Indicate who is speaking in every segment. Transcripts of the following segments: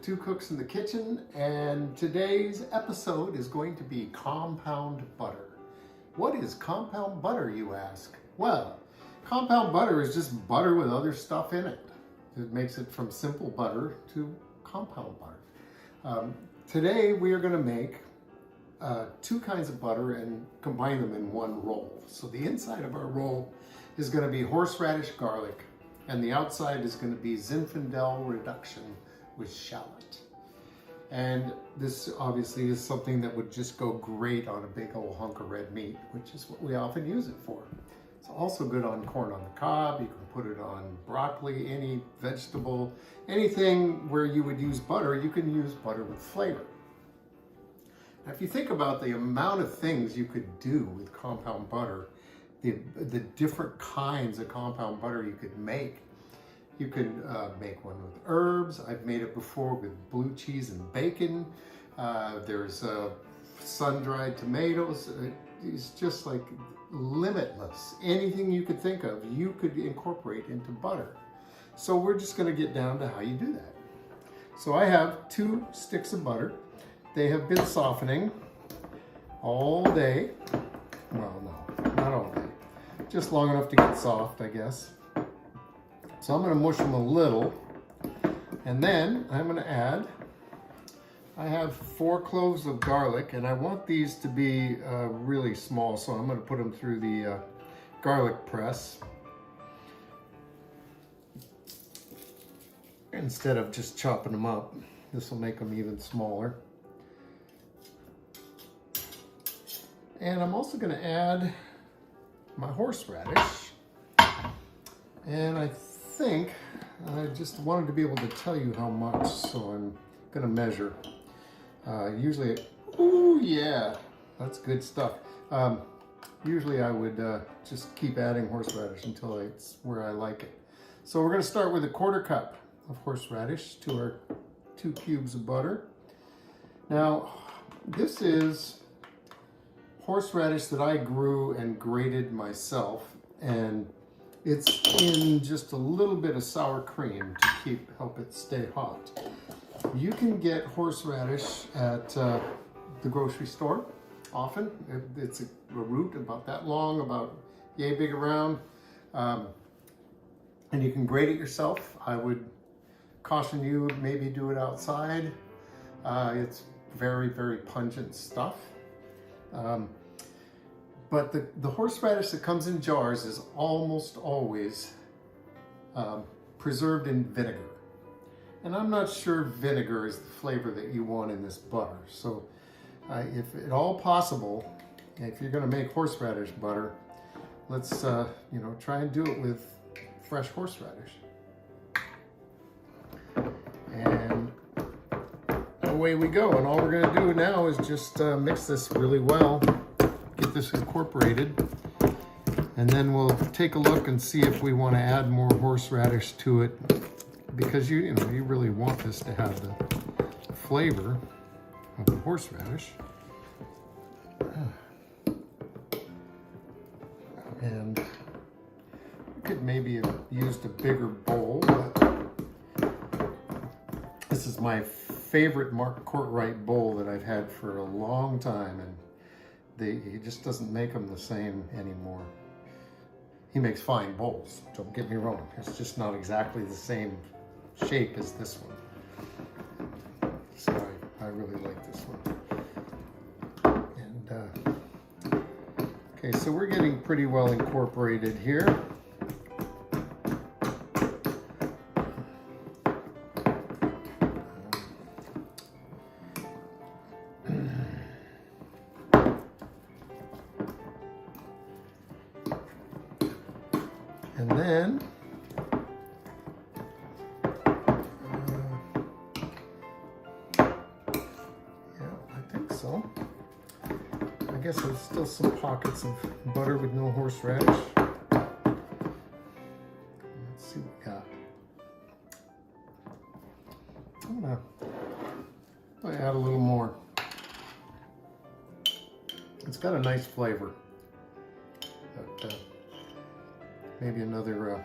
Speaker 1: Two Cooks in the Kitchen, and today's episode is going to be compound butter. What is compound butter, you ask? Well, compound butter is just butter with other stuff in it. It makes it from simple butter to compound butter. Today we are going to make two kinds of butter and combine them in one roll. So the inside of our roll is going to be horseradish garlic, and the outside is going to be Zinfandel reduction with shallot. And this obviously is something that would just go great on a big old hunk of red meat, which is what we often use it for. It's also good on corn on the cob. You can put it on broccoli, any vegetable, anything where you would use butter, you can use butter with flavor. Now, if you think about the amount of things you could do with compound butter, the different kinds of compound butter you could make. You could make one with herbs. I've made it before with blue cheese and bacon. There's sun-dried tomatoes. It's just like limitless. Anything you could think of, you could incorporate into butter. So we're just going to get down to how you do that. So I have 2 sticks of butter. They have been softening all day. Well, no, not all day. Just long enough to get soft, I guess. So I'm going to mush them a little, and then I'm going to add, I have 4 cloves of garlic, and I want these to be really small, so I'm going to put them through the garlic press instead of just chopping them up. This will make them even smaller. And I'm also going to add my horseradish, and I think I just wanted to be able to tell you how much, so I'm gonna measure. Usually, ooh yeah, that's good stuff. Usually I would just keep adding horseradish until it's where I like it. So we're gonna start with a 1/4 cup of horseradish to our 2 cubes of butter. Now, this is horseradish that I grew and grated myself, and it's in just a little bit of sour cream to help it stay hot. You can get horseradish at the grocery store often. It's a root about that long, about yay big around, and you can grate it yourself. I would caution you, maybe do it outside. It's very, very pungent stuff. But the horseradish that comes in jars is almost always preserved in vinegar. And I'm not sure vinegar is the flavor that you want in this butter. So if at all possible, if you're gonna make horseradish butter, let's try and do it with fresh horseradish. And away we go. And all we're gonna do now is just mix this really well. Get this incorporated, and then we'll take a look and see if we want to add more horseradish to it, because you really want this to have the flavor of the horseradish. And we could maybe have used a bigger bowl, but this is my favorite Mark Courtright bowl that I've had for a long time, and he just doesn't make them the same anymore. He makes fine bowls, don't get me wrong. It's just not exactly the same shape as this one. So I really like this one. And okay, so we're getting pretty well incorporated here. And then, yeah, I think so. I guess there's still some pockets of butter with no horseradish. Let's see what we got. I'm gonna add a little more. It's got a nice flavor. But, maybe another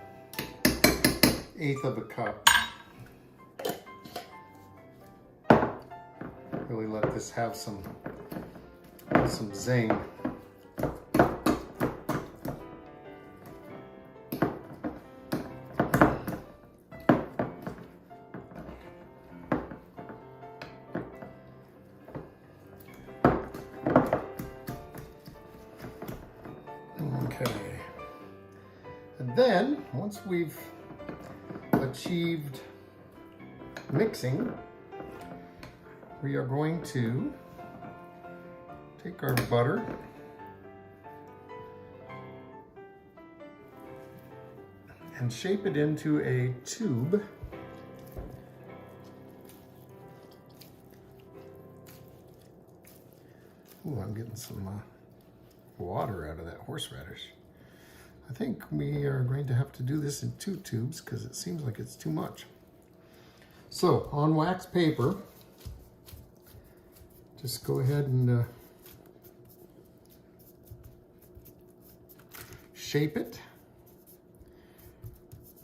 Speaker 1: 1/8 of a cup. Really let this have some zing. Okay. And then, once we've achieved mixing, we are going to take our butter and shape it into a tube. Ooh, I'm getting some water out of that horseradish. I think we are going to have to do this in 2 tubes because it seems like it's too much. So on wax paper, just go ahead and shape it.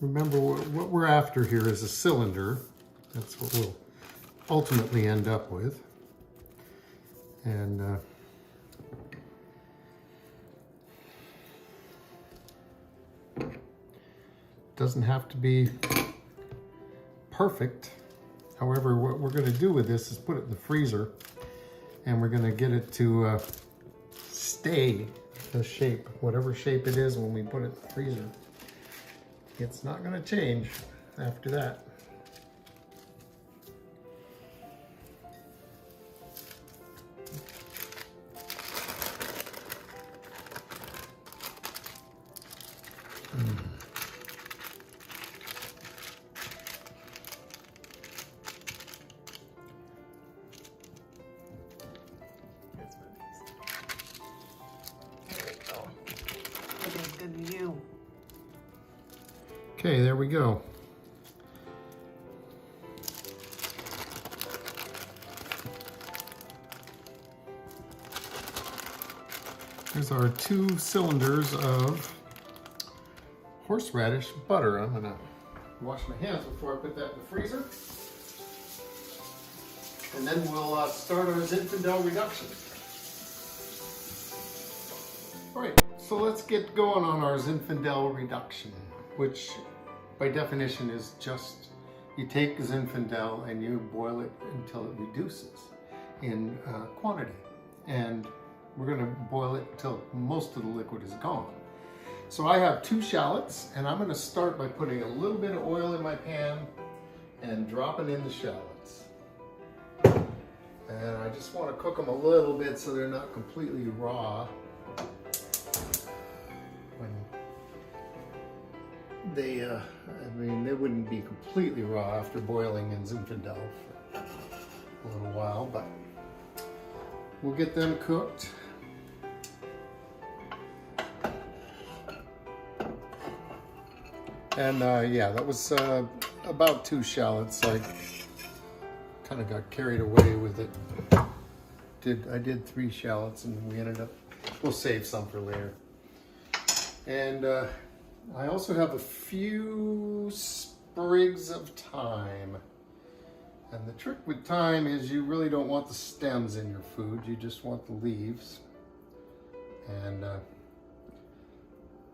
Speaker 1: Remember, what we're after here is a cylinder. That's what we'll ultimately end up with. And doesn't have to be perfect. However, what we're going to do with this is put it in the freezer, and we're going to get it to stay the shape, whatever shape it is when we put it in the freezer. It's not going to change after that. Okay, there we go. Here's our 2 cylinders of horseradish butter. I'm gonna wash my hands before I put that in the freezer. And then we'll start our Zinfandel reduction. All right, so let's get going on our Zinfandel reduction, which by definition is just, you take Zinfandel and you boil it until it reduces in quantity. And we're gonna boil it until most of the liquid is gone. So I have 2 shallots, and I'm gonna start by putting a little bit of oil in my pan and dropping in the shallots. And I just wanna cook them a little bit so they're not completely raw. They, I mean, they wouldn't be completely raw after boiling in Zinfandel for a little while, but we'll get them cooked. And yeah, that was about 2 shallots. I kind of got carried away with it. I did 3 shallots, and we ended up, we'll save some for later. And I also have a few sprigs of thyme. And the trick with thyme is you really don't want the stems in your food, you just want the leaves. And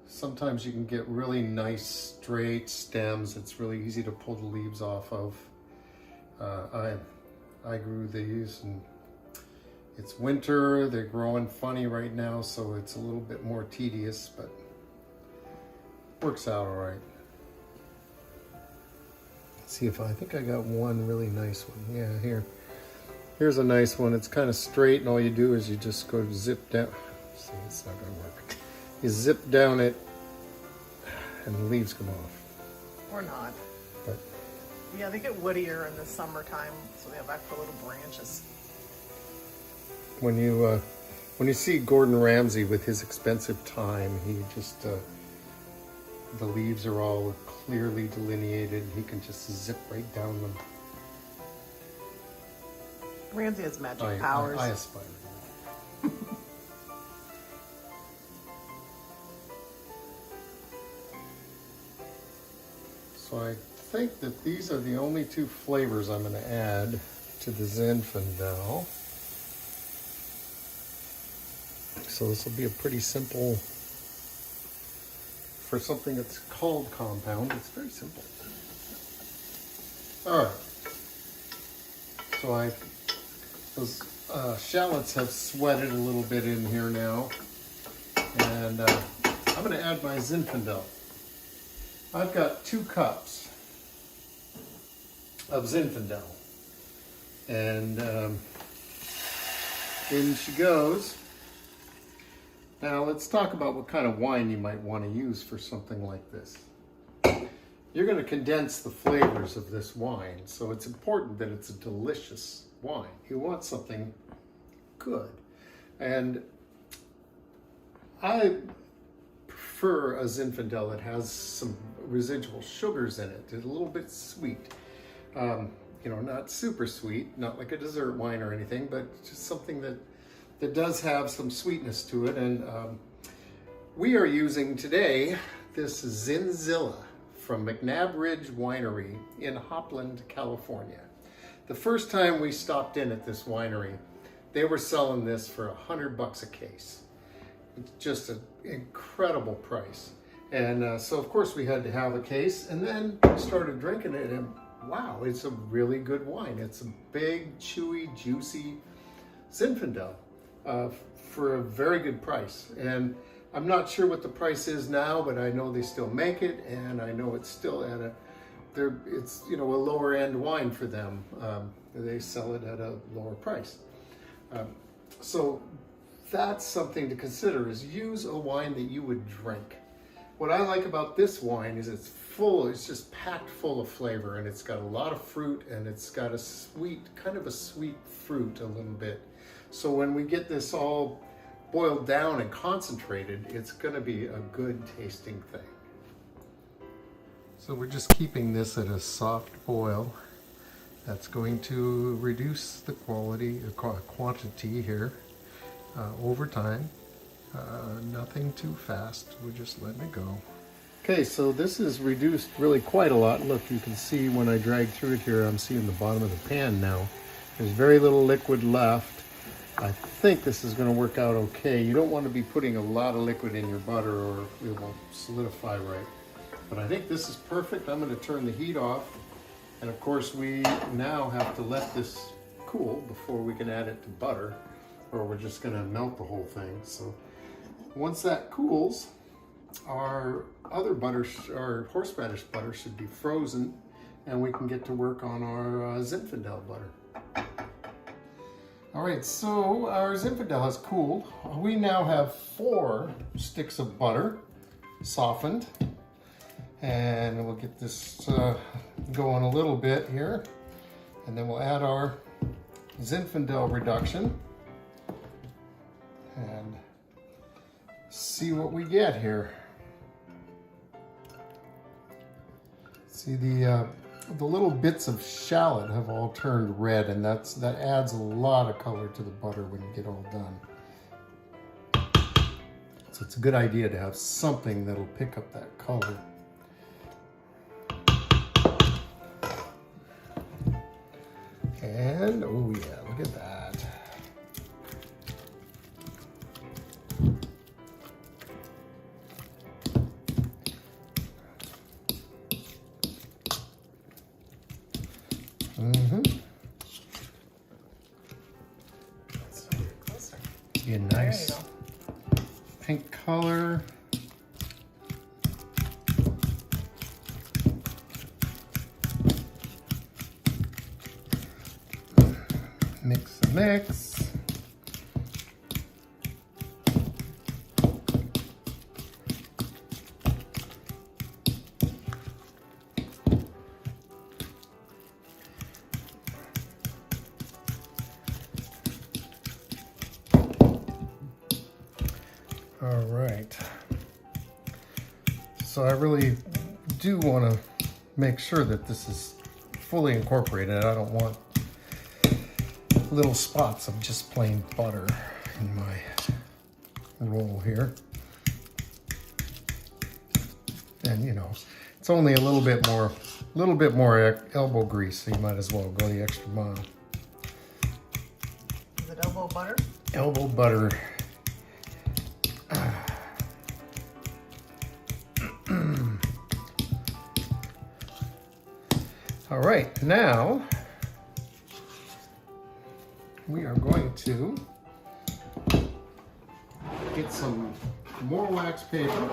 Speaker 1: sometimes you can get really nice straight stems. It's really easy to pull the leaves off of. I grew these, and it's winter, they're growing funny right now, so it's a little bit more tedious, but works out all right. Let's see if I think I got one really nice one. Yeah, here's a nice one. It's kind of straight, and all you do is you just go zip down. See, it's not gonna work. You zip down it, and the leaves come off.
Speaker 2: Or not.
Speaker 1: But
Speaker 2: yeah, they get woodier in the summertime, so they have extra little branches.
Speaker 1: when you see Gordon Ramsay with his expensive thyme, he just the leaves are all clearly delineated. He can just zip right down them.
Speaker 2: Ramsay has magic powers.
Speaker 1: I aspire. So I think that these are the only 2 flavors I'm going to add. to the Zinfandel. So this will be a pretty simple, for something that's called compound, it's very simple. All right. So those shallots have sweated a little bit in here now. And I'm going to add my Zinfandel. I've got 2 cups of Zinfandel. And in she goes. Now let's talk about what kind of wine you might want to use for something like this. You're going to condense the flavors of this wine, so it's important that it's a delicious wine. You want something good. And I prefer a Zinfandel that has some residual sugars in it. It's a little bit sweet. You know, not super sweet, not like a dessert wine or anything, but just something that does have some sweetness to it. And we are using today this Zinzilla from McNabb Ridge Winery in Humboldt, California. The first time we stopped in at this winery, they were selling this for $100 a case. It's just an incredible price. And so of course we had to have a case, and then we started drinking it, and wow, it's a really good wine. It's a big, chewy, juicy Zinfandel for a very good price. And I'm not sure what the price is now, but I know they still make it, and I know it's still at it's, you know, a lower end wine for them. They sell it at a lower price. So that's something to consider, is use a wine that you would drink. What I like about this wine is it's just packed full of flavor, and it's got a lot of fruit, and it's got a sweet, kind of a sweet fruit a little bit. So when we get this all boiled down and concentrated, it's going to be a good tasting thing. So we're just keeping this at a soft boil. That's going to reduce the quantity here over time. Nothing too fast, we're just letting it go. Okay, so this is reduced really quite a lot. Look, you can see when I drag through it here, I'm seeing the bottom of the pan now. There's very little liquid left. I think this is going to work out okay. You don't want to be putting a lot of liquid in your butter or it won't solidify right. But I think this is perfect. I'm going to turn the heat off. And of course we now have to let this cool before we can add it to butter, or we're just going to melt the whole thing. So once that cools, our other butter, our horseradish butter, should be frozen, and we can get to work on our Zinfandel butter. All right, so our Zinfandel has cooled. We now have 4 sticks of butter softened, and we'll get this going a little bit here, and then we'll add our Zinfandel reduction and see what we get here. See, the little bits of shallot have all turned red, and that adds a lot of color to the butter when you get all done. So it's a good idea to have something that'll pick up that color. And, oh yeah, look at that. Be a nice pink color. Mix. All right. So I really do want to make sure that this is fully incorporated. I don't want little spots of just plain butter in my roll here. And you know, it's only a little bit more elbow grease, so you might as well go the extra mile.
Speaker 2: butter.
Speaker 1: Elbow butter. All right, now we are going to get some more wax paper.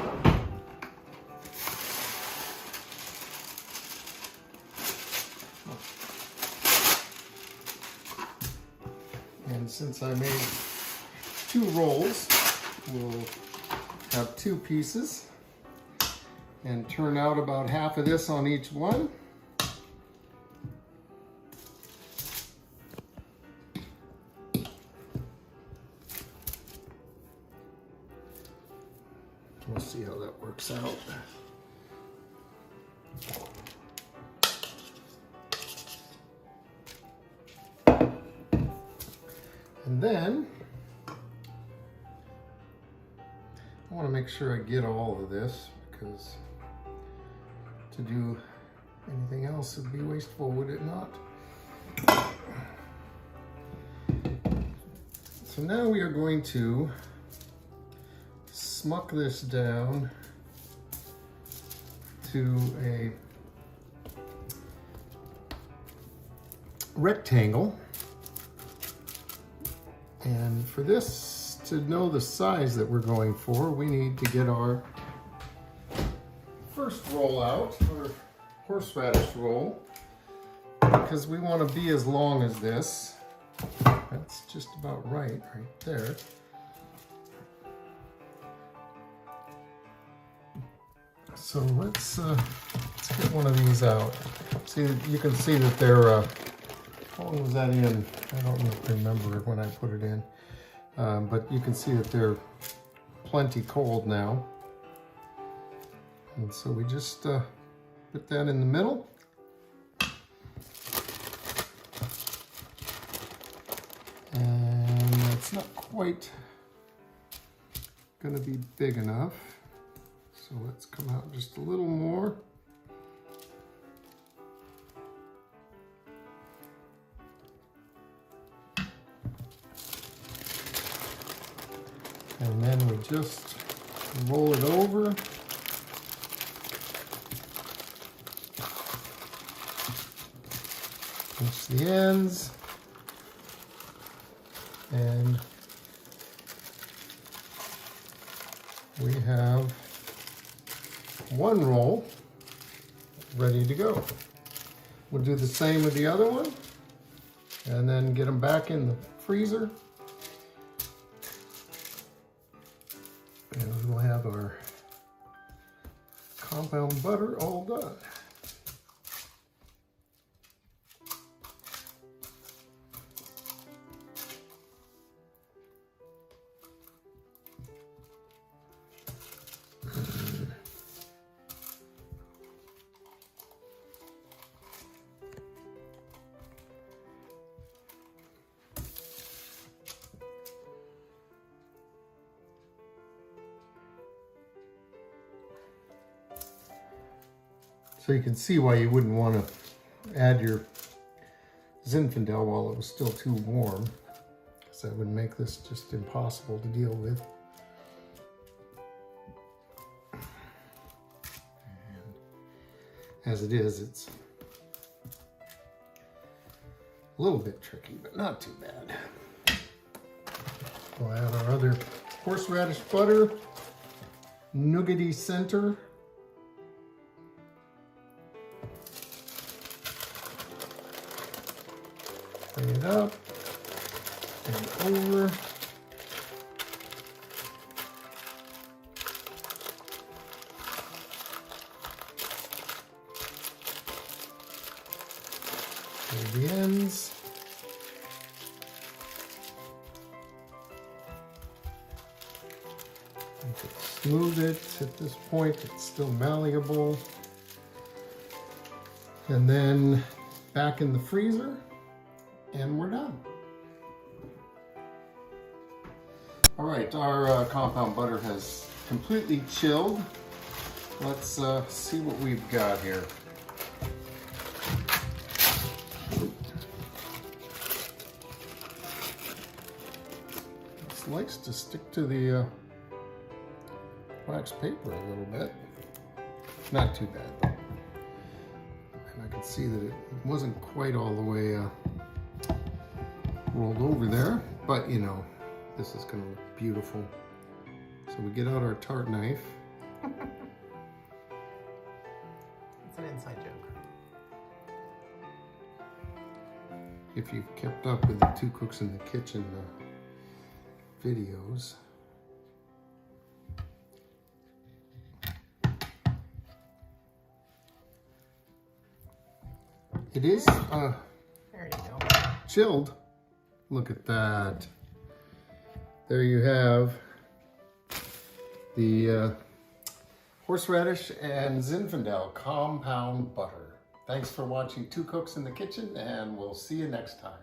Speaker 1: And since I made 2 rolls, we'll have 2 pieces and turn out about half of this on each one. We'll see how that works out. And then I want to make sure I get all of this, because to do anything else would be wasteful, would it not? So now we are going to smuck this down to a rectangle. And for this to know the size that we're going for, we need to get our first roll out, our horseradish roll, because we want to be as long as this. That's just about right there. So let's get one of these out. See, you can see that they're, how long was that in? I don't remember when I put it in. But you can see that they're plenty cold now. And so we just put that in the middle. And it's not quite gonna be big enough. So let's come out just a little more. And then we just roll it over. Pinch the ends. And we have 1 roll ready to go. We'll do the same with the other one and then get them back in the freezer. And we'll have our compound butter all done. So you can see why you wouldn't want to add your Zinfandel while it was still too warm, because that would make this just impossible to deal with. And as it is, it's a little bit tricky, but not too bad. We'll add our other horseradish butter, nougaty center. Bring it up and over. Hold the ends. Smooth it. At this point, it's still malleable. And then back in the freezer. And we're done. All right, our compound butter has completely chilled. Let's see what we've got here. likes to stick to the wax paper a little bit. Not too bad though. And I can see that it wasn't quite all the way rolled over there, but you know, this is gonna look beautiful. So we get out our tart knife.
Speaker 2: It's an inside joke.
Speaker 1: If you've kept up with the Two Cooks in the Kitchen videos. It is
Speaker 2: There you go.
Speaker 1: chilled. Look at that. There you have the horseradish and Zinfandel compound butter. Thanks for watching Two Cooks in the Kitchen, and we'll see you next time.